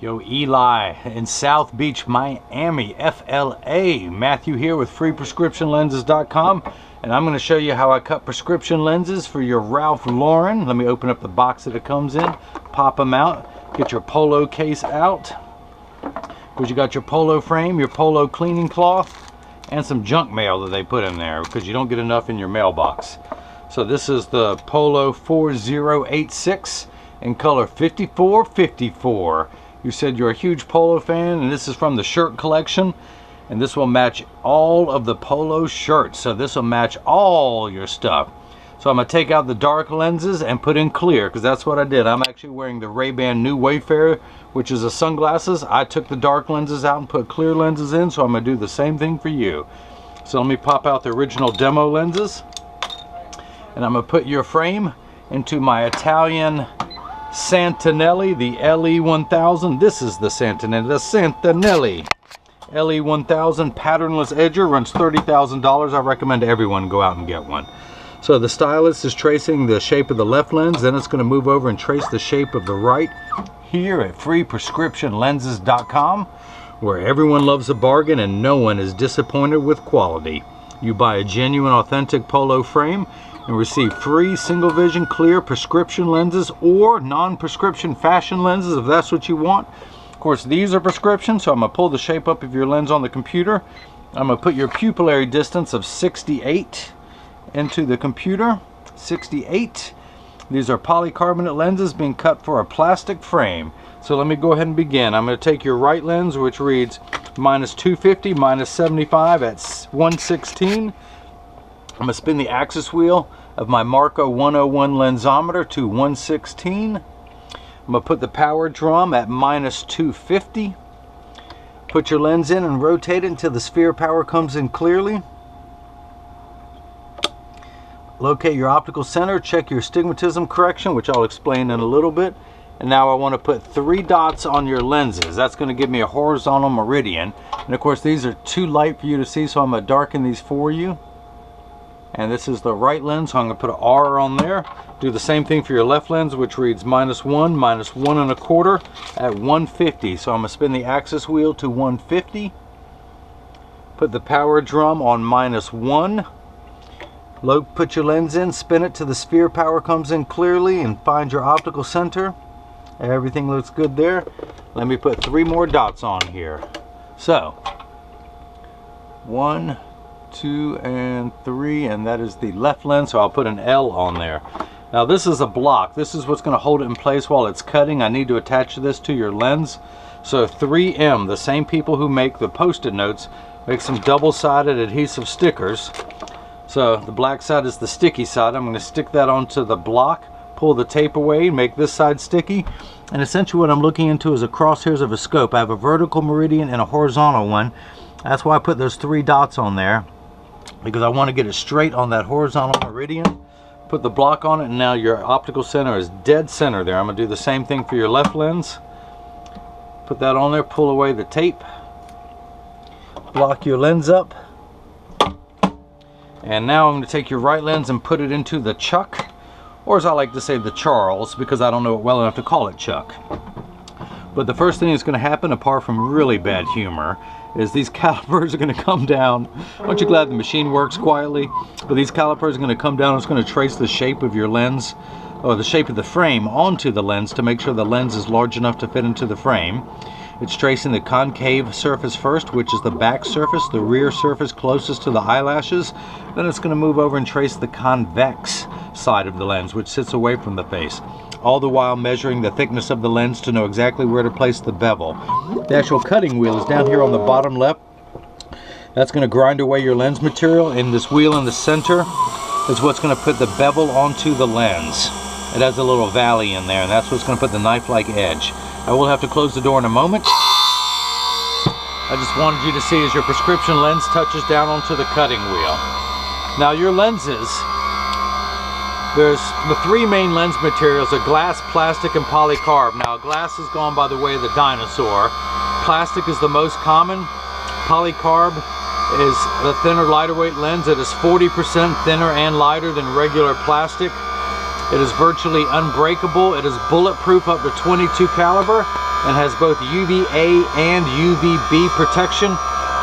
Yo, Eli in South Beach, Miami, FLA. Matthew here with freeprescriptionlenses.com, and I'm going to show you how I cut prescription lenses for your Ralph Lauren. Let me open up the box that it comes in, pop them out, get your Polo case out, because you got your Polo frame, your Polo cleaning cloth, and some junk mail that they put in there because you don't get enough in your mailbox. So this is the Polo 4086 in color 5454. You said you're a huge Polo fan, and this is from the shirt collection, and this will match all of the Polo shirts. So this will match all your stuff. So I'm going to take out the dark lenses and put in clear, because that's what I did. I'm actually wearing the Ray-Ban New Wayfarer, which is a sunglasses. I took the dark lenses out and put clear lenses in, so I'm going to do the same thing for you. So let me pop out the original demo lenses, and I'm going to put your frame into my Italian Santinelli, the LE1000. This is the Santinelli, the Santinelli LE1000 patternless edger. Runs $30,000. I recommend everyone go out and get one. So the stylus is tracing the shape of the left lens, then it's going to move over and trace the shape of the right here at freeprescriptionlenses.com, where everyone loves a bargain and no one is disappointed with quality. You buy a genuine authentic Polo frame and receive free single vision clear prescription lenses or non-prescription fashion lenses if that's what you want. Of course, these are prescription, so I'm going to pull the shape up of your lens on the computer. I'm going to put your pupillary distance of 68 into the computer. 68. These are polycarbonate lenses being cut for a plastic frame. So let me go ahead and begin. I'm going to take your right lens, which reads -250, -75 at 116. I'm going to spin the axis wheel of my Marco 101 lensometer to 116. I'm going to put the power drum at -250. Put your lens in and rotate it until the sphere power comes in clearly. Locate your optical center, check your astigmatism correction, which I'll explain in a little bit. And now I want to put 3 dots on your lenses. That's going to give me a horizontal meridian. And of course these are too light for you to see, so I'm going to darken these for you. And this is the right lens, so I'm going to put an R on there. Do the same thing for your left lens, which reads -1, -1 1/4 at 150. So I'm going to spin the axis wheel to 150. Put the power drum on -1. Put your lens in, spin it till the sphere power comes in clearly, and find your optical center. Everything looks good there. Let me put 3 more dots on here. So 1, 2, and 3, and that is the left lens, so I'll put an L on there. Now this is a block. This is what's going to hold it in place while it's cutting. I need to attach this to your lens. So 3M, the same people who make the post-it notes, make some double-sided adhesive stickers. So the black side is the sticky side. I'm going to stick that onto the block, pull the tape away, make this side sticky. And essentially what I'm looking into is a crosshairs of a scope. I have a vertical meridian and a horizontal one. That's why I put those 3 dots on there, because I want to get it straight on that horizontal meridian. Put the block on it, and now your optical center is dead center there. I'm going to do the same thing for your left lens. Put that on there, pull away the tape, block your lens up. And now I'm going to take your right lens and put it into the Chuck, or as I like to say, the Charles, because I don't know it well enough to call it Chuck. But the first thing that's going to happen, apart from really bad humor, is these calipers are going to come down. Aren't you glad the machine works quietly? But these calipers are going to come down. It's going to trace the shape of your lens, or the shape of the frame, onto the lens to make sure the lens is large enough to fit into the frame. It's tracing the concave surface first, which is the back surface, the rear surface closest to the eyelashes. Then it's going to move over and trace the convex side of the lens, which sits away from the face. All the while measuring the thickness of the lens to know exactly where to place the bevel. The actual cutting wheel is down here on the bottom left. That's going to grind away your lens material, and this wheel in the center is what's going to put the bevel onto the lens. It has a little valley in there, and that's what's going to put the knife-like edge. I will have to close the door in a moment. I just wanted you to see as your prescription lens touches down onto the cutting wheel. Now your lenses, there's the 3 main lens materials are glass, plastic, and polycarb. Now glass has gone by the way of the dinosaur. Plastic is the most common. Polycarb is the thinner, lighter weight lens. It is 40% thinner and lighter than regular plastic. It is virtually unbreakable. It is bulletproof up to .22 caliber. and has both UVA and UVB protection.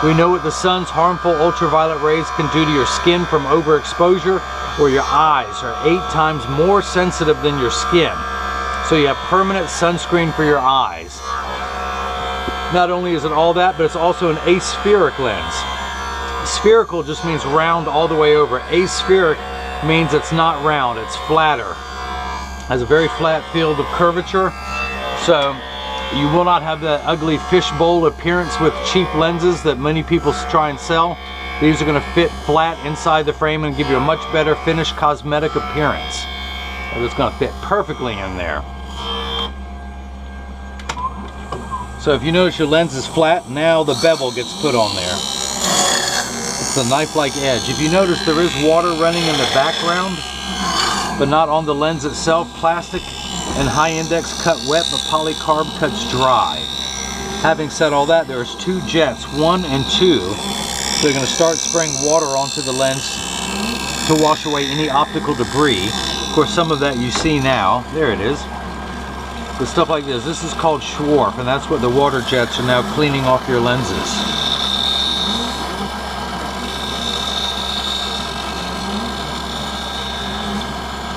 We know what the sun's harmful ultraviolet rays can do to your skin from overexposure, or your eyes are 8 times more sensitive than your skin. So you have permanent sunscreen for your eyes. Not only is it all that, but it's also an aspheric lens. Spherical just means round all the way over. Aspheric means it's not round, it's flatter. Has a very flat field of curvature, so you will not have that ugly fishbowl appearance with cheap lenses that many people try and sell. These are going to fit flat inside the frame and give you a much better finished cosmetic appearance. It's going to fit perfectly in there. So if you notice your lens is flat, now the bevel gets put on there. It's a knife-like edge. If you notice, there is water running in the background, but not on the lens itself. Plastic and high index cut wet, but polycarb cuts dry. Having said all that, there's 2 jets, 1 and 2. So they're going to start spraying water onto the lens to wash away any optical debris. Of course, some of that you see now. There it is. But stuff like this is called Schwarf, and that's what the water jets are now cleaning off your lenses.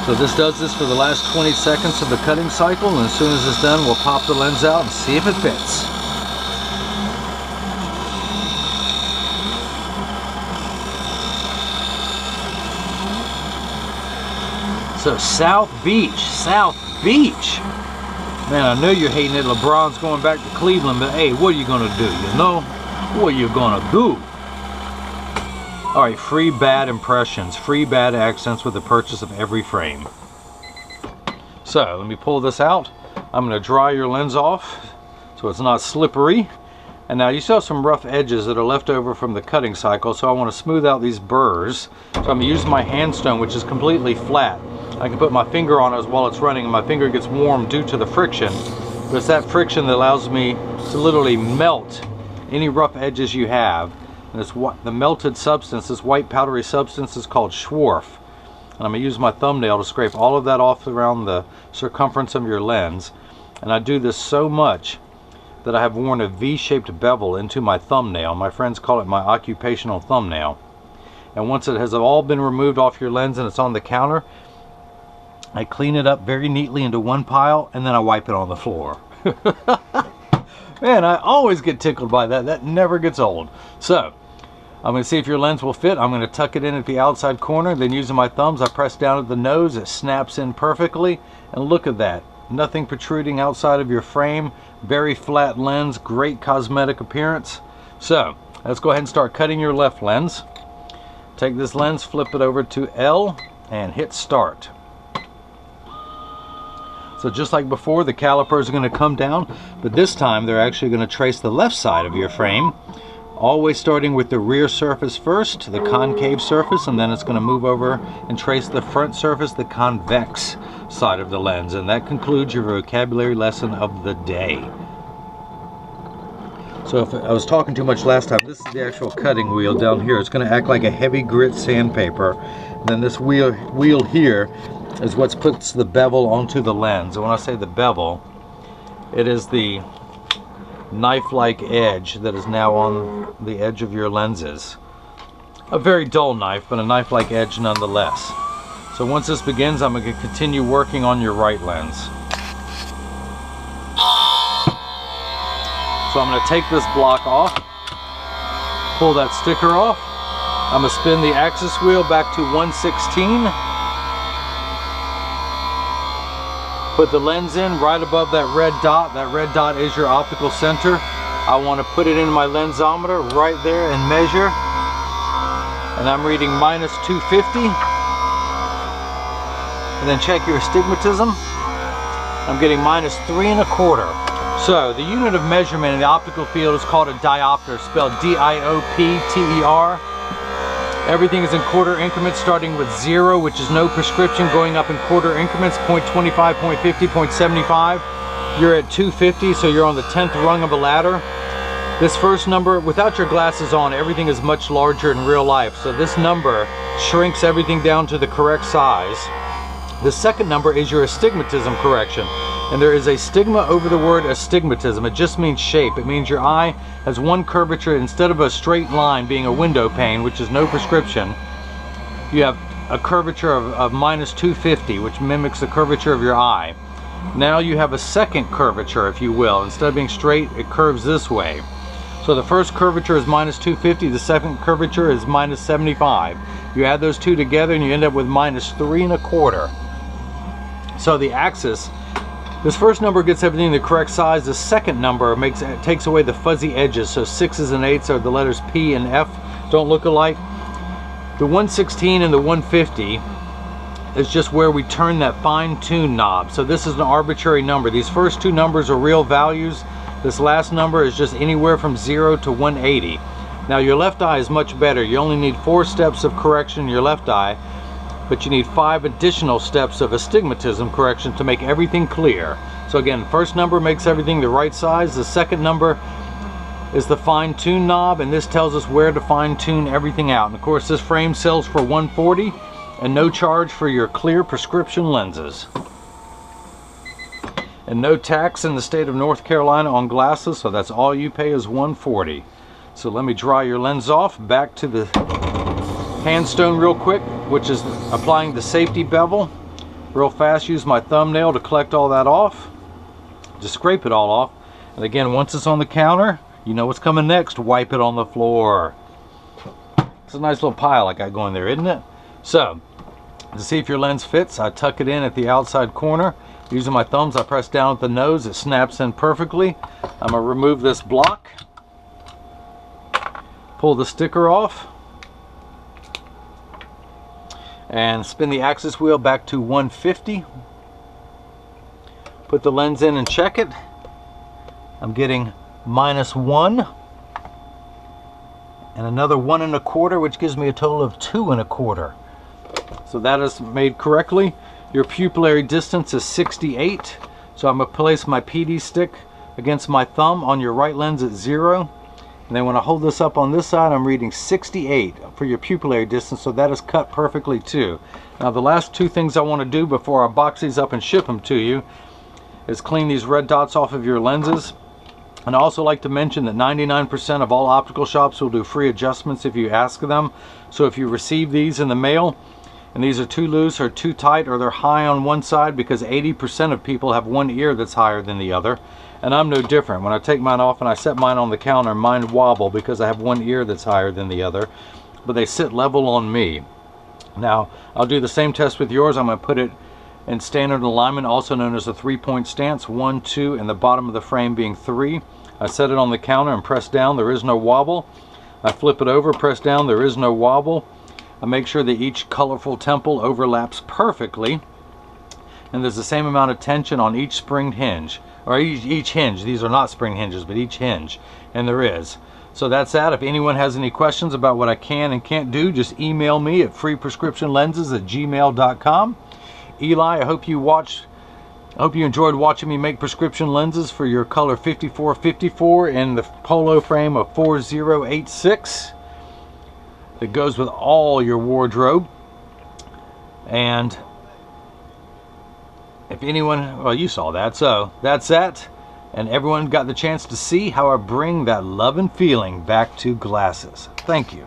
So this does this for the last 20 seconds of the cutting cycle, and as soon as it's done, we'll pop the lens out and see if it fits. So South Beach. Man, I know you're hating it. LeBron's going back to Cleveland, but hey, what are you gonna do? You know, what are you gonna do? All right, free bad impressions, free bad accents with the purchase of every frame. So let me pull this out. I'm going to dry your lens off so it's not slippery. And now you still have some rough edges that are left over from the cutting cycle, so I want to smooth out these burrs. So I'm going to use my hand stone, which is completely flat. I can put my finger on it while it's running, and my finger gets warm due to the friction. But it's that friction that allows me to literally melt any rough edges you have. And it's the melted substance, this white powdery substance, is called Schwarf. And I'm going to use my thumbnail to scrape all of that off around the circumference of your lens. And I do this so much that I have worn a V-shaped bevel into my thumbnail. My friends call it my occupational thumbnail. And once it has all been removed off your lens and it's on the counter, I clean it up very neatly into one pile, and then I wipe it on the floor. Man, I always get tickled by that. That never gets old. So, I'm going to see if your lens will fit. I'm going to tuck it in at the outside corner. Then using my thumbs, I press down at the nose. It snaps in perfectly. And look at that. Nothing protruding outside of your frame. Very flat lens. Great cosmetic appearance. So, let's go ahead and start cutting your left lens. Take this lens, flip it over to L, and hit start. So just like before, the calipers are going to come down, but this time they're actually going to trace the left side of your frame, always starting with the rear surface first, the concave surface, and then it's going to move over and trace the front surface, the convex side of the lens. And that concludes your vocabulary lesson of the day. So if I was talking too much last time, this is the actual cutting wheel down here. It's going to act like a heavy grit sandpaper. And then this wheel here is what puts the bevel onto the lens. And when I say the bevel, it is the knife-like edge that is now on the edge of your lenses. A very dull knife, but a knife-like edge nonetheless. So once this begins, I'm going to continue working on your right lens. So I'm going to take this block off, pull that sticker off. I'm going to spin the axis wheel back to 116. Put the lens in right above that red dot. That red dot is your optical center. I want to put it in my lensometer right there and measure. And I'm reading minus 250. And then check your astigmatism. I'm getting minus 3 1/4. So the unit of measurement in the optical field is called a diopter, spelled D-I-O-P-T-E-R. Everything is in quarter increments, starting with 0, which is no prescription, going up in quarter increments, 0.25, 0.50, 0.75. You're at 250, so you're on the 10th rung of a ladder. This first number, without your glasses on, everything is much larger in real life. So this number shrinks everything down to the correct size. The second number is your astigmatism correction. And there is a stigma over the word astigmatism. It just means shape. It means your eye has one curvature. Instead of a straight line being a window pane, which is no prescription, you have a curvature of minus 250, which mimics the curvature of your eye. Now you have a second curvature, if you will. Instead of being straight, it curves this way. So the first curvature is minus 250, the second curvature is minus 75. You add those two together and you end up with minus 3 1/4. So the axis, this first number gets everything the correct size. The second number takes away the fuzzy edges. So 6s and 8s are the letters P and F, don't look alike. The 116 and the 150 is just where we turn that fine-tune knob. So this is an arbitrary number. These first two numbers are real values. This last number is just anywhere from 0 to 180. Now your left eye is much better. You only need 4 steps of correction in your left eye, but you need 5 additional steps of astigmatism correction to make everything clear. So again, first number makes everything the right size. The second number is the fine-tune knob, and this tells us where to fine-tune everything out. And of course, this frame sells for $140 and no charge for your clear prescription lenses. And no tax in the state of North Carolina on glasses, so that's all you pay is $140. So let me dry your lens off. Back to the handstone real quick, which is applying the safety bevel. Real fast, use my thumbnail to collect all that off. Just scrape it all off. And again, once it's on the counter, you know what's coming next. Wipe it on the floor. It's a nice little pile I got going there, isn't it? So, to see if your lens fits, I tuck it in at the outside corner. Using my thumbs, I press down at the nose. It snaps in perfectly. I'm going to remove this block. Pull the sticker off. And spin the axis wheel back to 150. Put the lens in and check it. I'm getting -1. And another 1 1/4, which gives me a total of 2 1/4. So that is made correctly. Your pupillary distance is 68. So I'm going to place my PD stick against my thumb on your right lens at 0. And then when I hold this up on this side, I'm reading 68 for your pupillary distance. So that is cut perfectly too. Now the last two things I want to do before I box these up and ship them to you is clean these red dots off of your lenses. And I also like to mention that 99% of all optical shops will do free adjustments if you ask them. So if you receive these in the mail and these are too loose or too tight, or they're high on one side, because 80% of people have one ear that's higher than the other, and I'm no different. When I take mine off and I set mine on the counter, mine wobble because I have one ear that's higher than the other, but they sit level on me. Now I'll do the same test with yours. I'm going to put it in standard alignment, also known as a 3-point stance, 1, 2, and the bottom of the frame being 3. I set it on the counter and press down. There is no wobble. I flip it over, press down. There is no wobble. I make sure that each colorful temple overlaps perfectly, and there's the same amount of tension on each springed hinge, or each hinge. These are not spring hinges, but each hinge, and there is. So that's that. If anyone has any questions about what I can and can't do, just email me at freeprescriptionlenses@gmail.com. Eli, I hope you enjoyed watching me make prescription lenses for your color 5454 in the Polo frame of 4086. That goes with all your wardrobe. And if anyone, well, you saw that, so that's that. And everyone got the chance to see how I bring that love and feeling back to glasses. Thank you.